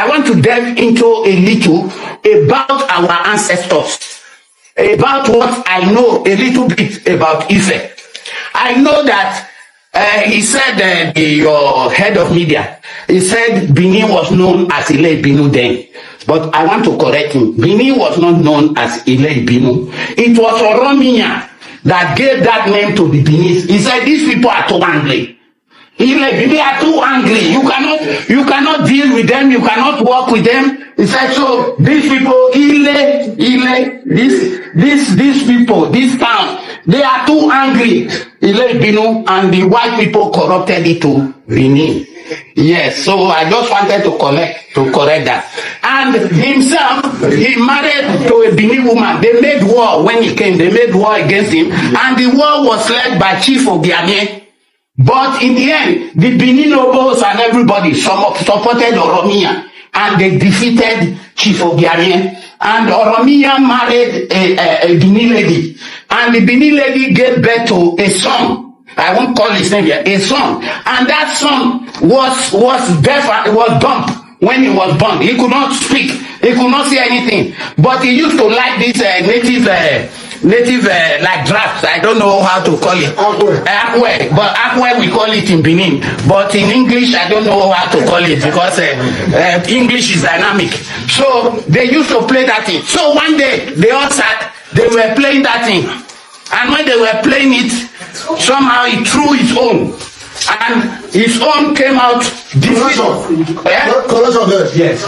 I want to delve into a little about our ancestors, about what I know a little bit about Ife. I know that he said, your head of media, he said Benin was known as Ile Binu then. But I want to correct him. Benin was not known as Ile Binu. It was Oromiya that gave that name to the Benin. He said these people are too angry. They are too angry. You cannot deal with them. You cannot work with them. He said, so these people, these people, this town, they are too angry. Ile Binu, and the white people corrupted it to Benin. Yes, so I just wanted to correct that. And himself, he married to a Benin woman. They made war when he came. They made war against him, and the war was led by Chief Ogiame. But in the end, the Benin nobles and everybody supported Oromiya, and they defeated Chief Ogiame. And Oromiya married a Benin lady, and the Benin lady gave birth to a son. I won't call his name here, a son. And that son was deaf, was dumb when he was born. He could not speak, he could not see anything. But he used to like this native like drafts. I don't know how to call it. Akwe. But Akwe we call it in Benin. But in English I don't know how to call it, because English is dynamic. So they used to play that thing. So one day they all sat, they were playing that thing. And when they were playing it, somehow he threw his own. And his own came out Correction there. Yes.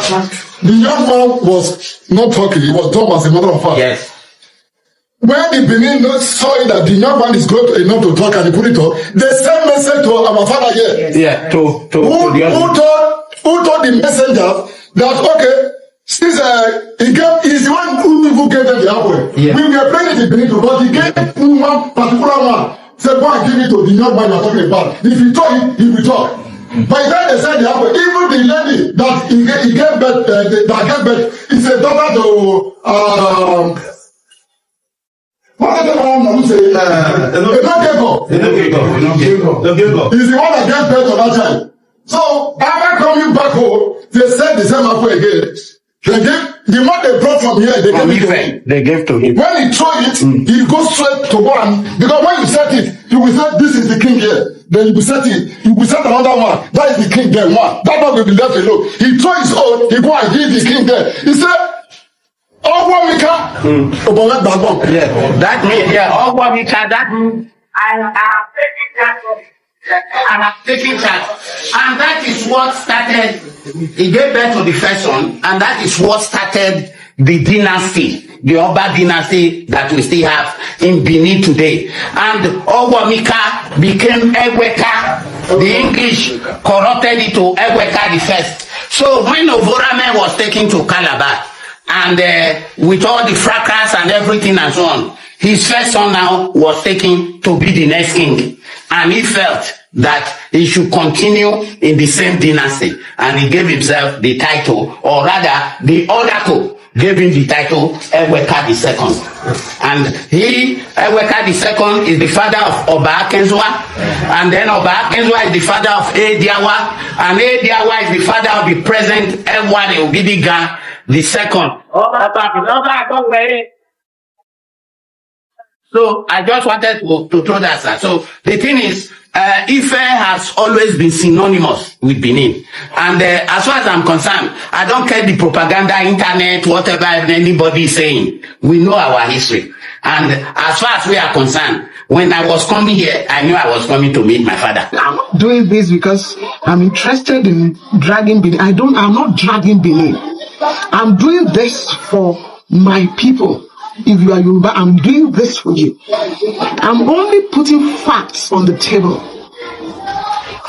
The young man was not talking, he was dumb as a matter of fact. Yes. When the Benin saw that the young man is going to enough to talk and he put it on, they sent message to our father here. Yeah, who told the messenger that okay, since he's the one who gave them the apple. Yeah. We were playing it in Benin, but he gave one particular one. Said, go and give it to the young man you are talking about. If you talk it, he will talk. By then they said the apple, even the lady that he gave birth, that gave birth, is a daughter to what is the one who say? He's the one that gave birth to that child. So after coming back home, they said the same apple again. They gave the one they brought from here. They gave to him. When he throw it, he goes straight to one. Because when you set it, you will say this is the king here. Then you will set it. You will set another one. That is the king there. One. That one will be left alone. He throw his own. He go and give the king there. He said, yeah, that means, yeah, that means I'm taking charge. And that is what started, he gave birth to the first son, and that is what started the dynasty, the Oba dynasty that we still have in Benin today. And Owamika became Eweka. The English corrupted it to Eweka the first. So when Ovorame was taken to Calabar, and with all the fracas and everything and so on, his first son now was taken to be the next king. And he felt that he should continue in the same dynasty. And he gave himself the title, or rather, the oracle gave him the title Eweka II. And Eweka II, is the father of Oba Akenzwa. And then Oba Akenzwa is the father of Ediawa. And Ediawa is the father of the present Eware Ogidiga the second. So I just wanted to throw that aside. So the thing is, Ife has always been synonymous with Benin. And as far as I'm concerned, I don't care the propaganda, internet, whatever anybody is saying. We know our history. And as far as we are concerned, when I was coming here, I knew I was coming to meet my father. I'm not doing this because I'm interested in dragging Benin. I'm not dragging Benin. I'm doing this for my people. If you are Yoruba, I'm doing this for you. I'm only putting facts on the table.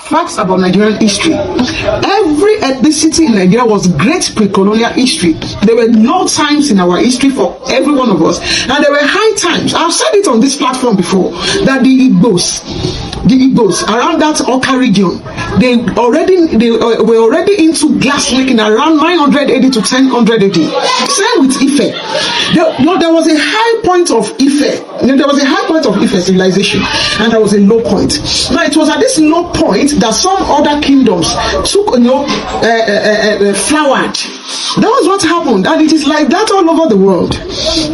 Facts about Nigerian history. Every ethnicity in Nigeria was great pre-colonial history. There were low times in our history for every one of us, and there were high times. I've said it on this platform before that the Igbos around that Oka region, they were already into glass making around 900 AD to 1000 AD. Same with Ife. There was a high point of Ife. There was a high point of Ife civilization, and there was a low point. Now it was at this low point that some other kingdoms took, flowered. That was what happened, and it is like that all over the world.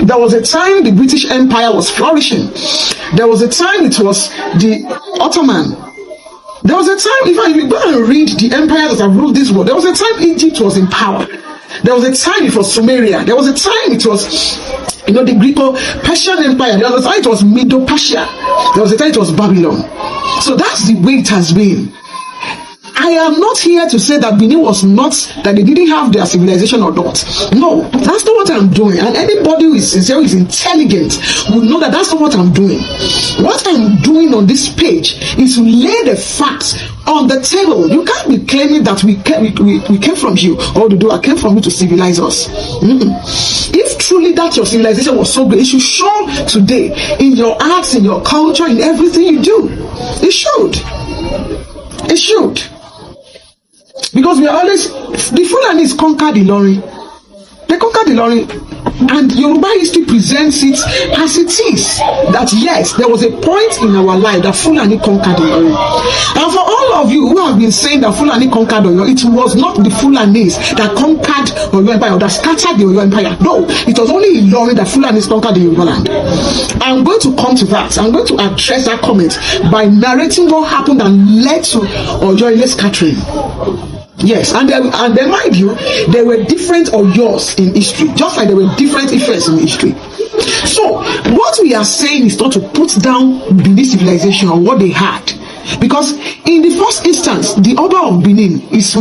There was a time the British Empire was flourishing. There was a time it was the Ottoman. There was a time, if you go and read the empires that have ruled this world, there was a time Egypt was in power. There was a time it was Sumeria. There was a time it was, the Greco-Persian Empire. There was a time it was Medo-Persia. There was a time it was Babylon. So that's the way it has been. I am not here to say that Benin was not, that they didn't have their civilization or not. No, that's not what I'm doing. And anybody who is sincere, who is intelligent, will know that that's not what I'm doing. What I'm doing on this page is to lay the facts on the table. You can't be claiming that we came from you, or I came from you to civilize us. If truly that your civilization was so great, it should show today in your arts, in your culture, in everything you do. It should. It should. Because we are always, the Fulanis conquered Ilorin. They conquered Ilorin, and Yoruba history presents it as it is. That yes, there was a point in our life that Fulani conquered Ilorin. And for all of you who have been saying that Fulani conquered Oyo, it was not the Fulanis that conquered Oyo Empire or that scattered the Oyo Empire. No, it was only Ilorin that Fulanis conquered the Yoruba land. I'm going to come to that. I'm going to address that comment by narrating what happened and led to Oyo scattering. Yes, and then mind you, there were different Oyos in history, just like there were different effects in history. So, what we are saying is not to put down Benin civilization or what they had, because in the first instance, the Oba of Benin is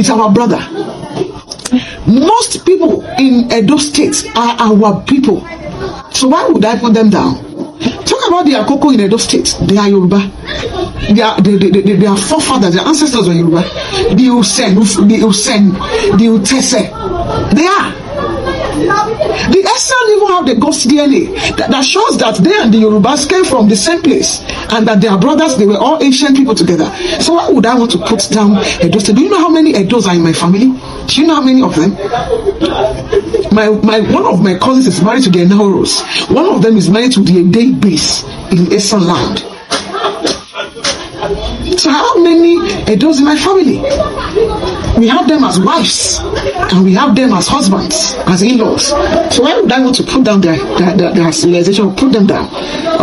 our brother. Most people in Edo State are our people. So why would I put them down? Talk about the Akoko in Edo State. They are Yoruba. They are forefathers, their ancestors were Yoruba. The Usen, the Utese. They are. The Esan even have the ghost DNA that shows that they and the Yorubas came from the same place, and that they are brothers. They were all ancient people together. So why would I want to put down Edo State? Do you know how many Edos are in my family? Do you know how many of them? One of my cousins is married to the Enauros. One of them is married to the Ede base in Esan land. So how many Edos in my family? We have them as wives, and we have them as husbands, as in-laws. So why would I want to put down their civilization or put them down?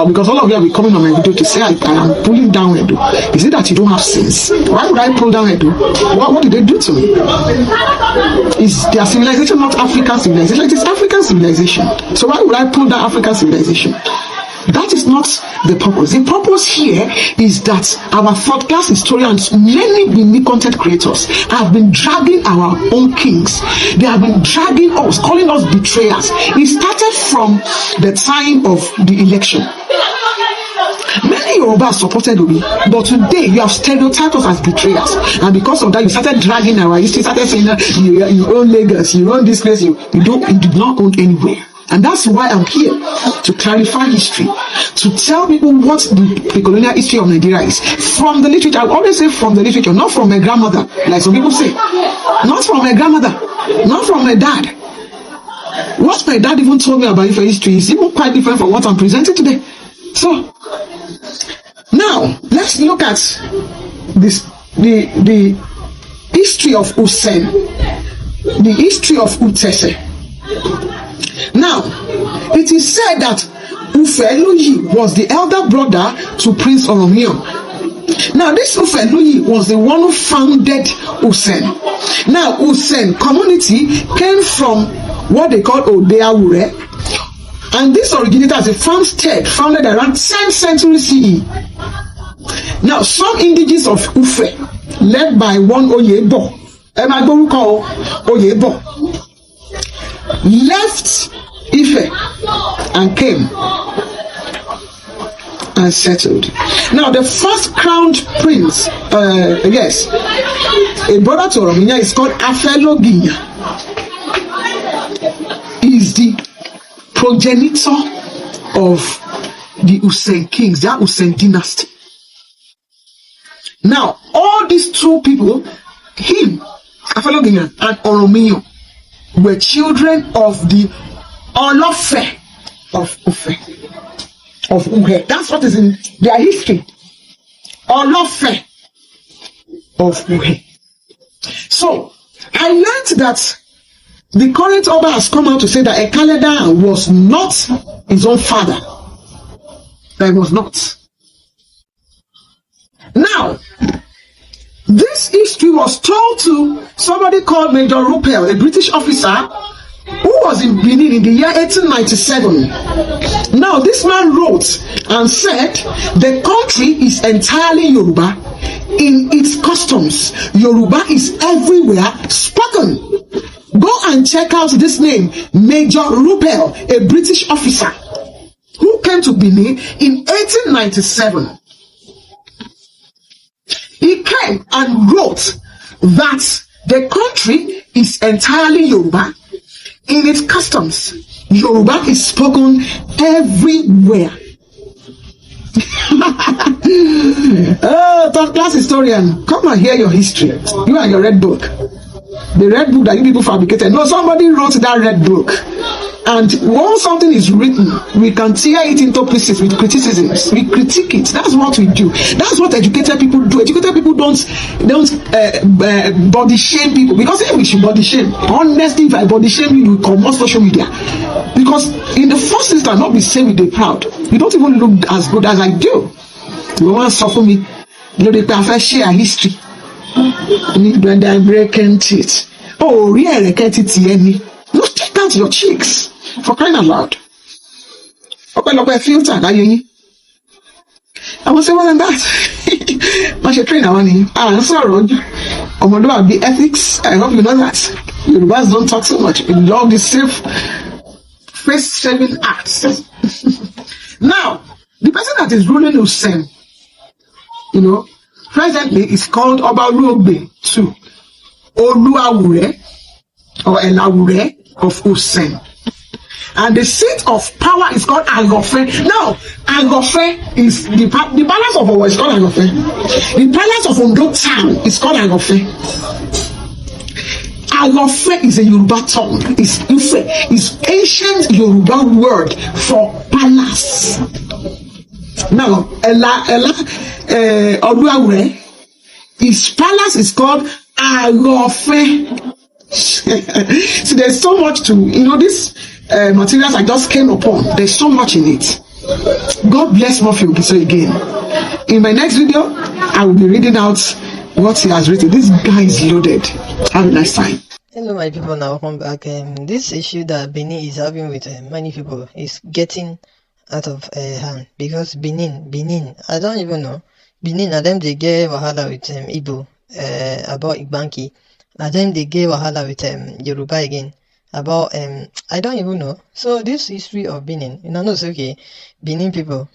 Because all of you will be coming on my video to say I am pulling down Edo. Is it that you don't have sense? Why would I pull down Edo? What did they do to me? Is their civilization not African civilization? It is African civilization. So why would I pull down African civilization? That is not the purpose. The purpose here is that our podcast historians, many Benin content creators, have been dragging our own kings. They have been dragging us, calling us betrayers. It started from the time of the election. Many Yoruba supported Obi, but today you have stereotyped us as betrayers, and because of that, you started dragging our history. Started saying that you own Lagos, you own this place, you did not own anywhere. And that's why I'm here, to clarify history, to tell people what the colonial history of Nigeria is. From the literature, I always say from the literature, not from my grandmother, like some people say. Not from my grandmother, not from my dad. What my dad even told me about Ife history is even quite different from what I'm presenting today. So, now, let's look at this, the history of Usen, the history of Utese. Now, it is said that Ufeluyi was the elder brother to Prince Oromiyan. Now, this Ufeluyi was the one who founded Usen. Now, Usen community came from what they call Odeawure, and this originated as a farmstead founded around 10th century CE. Now, some indigenes of Ufe, led by one Oyebo, left Ife and came and settled. Now, the first crowned prince, a brother to Oromiyan, is called Afeloginya. He is the progenitor of the Usen kings, the Usen dynasty. Now, all these two people, him, Afeloginya, and Oromiyan, were children of the Olofe of Ufe. Of Uhe. That's what is in their history. Olofe of Uhe. So, I learned that the current Oba has come out to say that Ekaleda was not his own father. That he was not. Now, this history was told to somebody called Major Rupel, a British officer who was in Benin in the year 1897. Now, this man wrote and said the country is entirely Yoruba in its customs. Yoruba is everywhere spoken. Go and check out this name, Major Rupel, a British officer who came to Benin in 1897. He came and wrote that the country is entirely Yoruba in its customs. Yoruba is spoken everywhere. Oh, third class historian, come and hear your history. You and your red book. The red book that you people fabricated. No, somebody wrote that red book. And once something is written, we can tear it into pieces with criticisms. We critique it. That's what we do. That's what educated people do. Educated people don't body shame people. Because if we should body shame, honestly, if I body shame you, you come on social media. Because in the first instance, not be saying with the crowd. You don't even look as good as I do. You want to suffer me. You know, they prefer share history. When they're breaking teeth. Oh, really? Get it, Yenny. No, take out your cheeks. For crying out loud. Open up a filter. I will say more than that. I should train our money. I'm sorry. Although the ethics, I hope you know that. Yorubas don't talk so much. We love the safe face shaving acts. Now, the person that is ruling Usen, you know, presently is called Obarugbe too. Oluawure or Elawure of Usen. And the seat of power is called Agofe. Now, Agofe is the palace of Owo is called Agofe. The palace of Ondo town is called Agofe. Agofe is a Yoruba tongue. It's Ife. It's ancient Yoruba word for palace. Now, Oluawure, his palace is called Agofe. See, there's so much to, you know, this materials I just came upon. There's so much in it. God bless Murphy so again. In my next video, I will be reading out what he has written. This guy is loaded. Have a nice time. Hello my people, now welcome back. This issue that Benin is having with many people is getting out of hand, because Benin, I don't even know. Benin, at them they get wahala with Igbo about Debunking. At them they get wahala with Yoruba again about I don't even know. So this history of Benin, you know, it's okay. Benin people,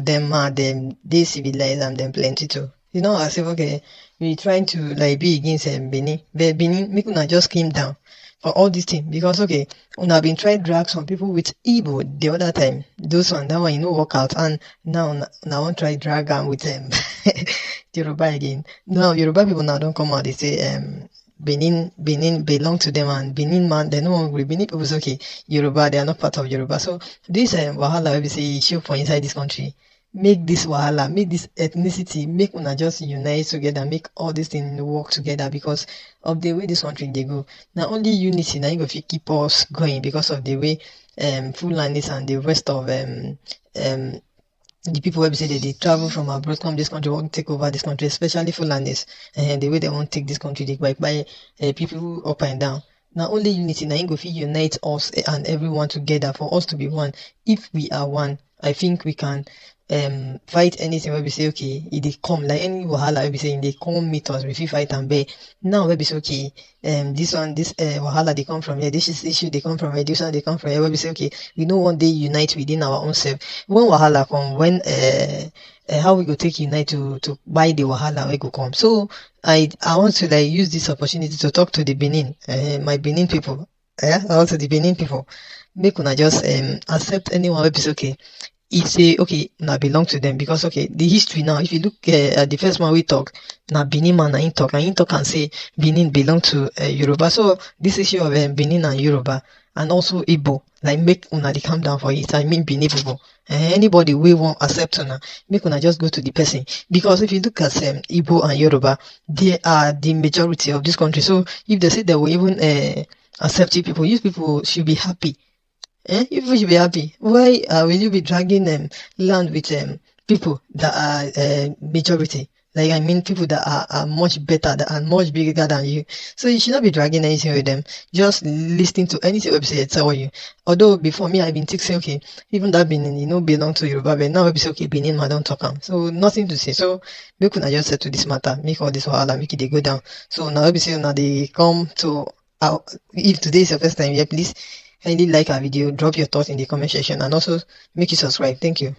them mad, them they civilized and them plenty too. You know, I say okay, we trying to like be against Benin, but Benin make una just came down for all this thing, because okay, una been trying to drag some people with Igbo the other time. That one you know work out, and now want try drag them with Yoruba again. Now Yoruba people now don't come out. They say Benin belong to them, and Benin man they no agree. Benin people say okay, Yoruba they are not part of Yoruba. So this wahala we say issue for inside this country. Make this wahala, make this ethnicity, make una just unite together, make all these things work together, because of the way this country they go. Now only unity now you go keep us going, because of the way Fulanis and the rest of the people who say that they travel from abroad come this country, want to take over this country, especially Fulanis, and the way they want to take this country, they buy people up and down. Now only unity now you go unite us and everyone together for us to be one. If we are one, I think we can fight anything where we say okay, if they come like any wahala where we say they come meet us, we fight and bear. Now where we say okay, this wahala they come from here, this is issue they come from here, this one they come from here, where we say okay, we know one day unite within our own self. When wahala come, when how we go take unite to buy the wahala we go come. So I want to like use this opportunity to talk to the Benin, my Benin people. Also the Benin people, make una just accept anyone where we say okay, he say okay now belong to them because okay the history now if you look at the first one we talk now Benin man na him talk and say Benin belong to Yoruba. So this issue of Benin and Yoruba and also Igbo like make una dey calm down for it. I mean Benin people. Anybody we won't accept una make una just go to the person because if you look at Igbo and Yoruba they are the majority of this country. So if they say they will even accept you people should be happy. You people should be happy. Why will you be dragging land with people that are majority? Like I mean people that are much better, that are much bigger than you. So you should not be dragging anything with them. Just listening to anything website tell you. Although before me I've been saying okay, even that Benin, belong to Yoruba, but now we say okay, Benin I don't talk am. So nothing to say. So make una just settle this matter, make all this wahala, make it dey go down. So now we say now they come to if today is your first time here, please kindly like our video, drop your thoughts in the comment section and also make you subscribe. Thank you.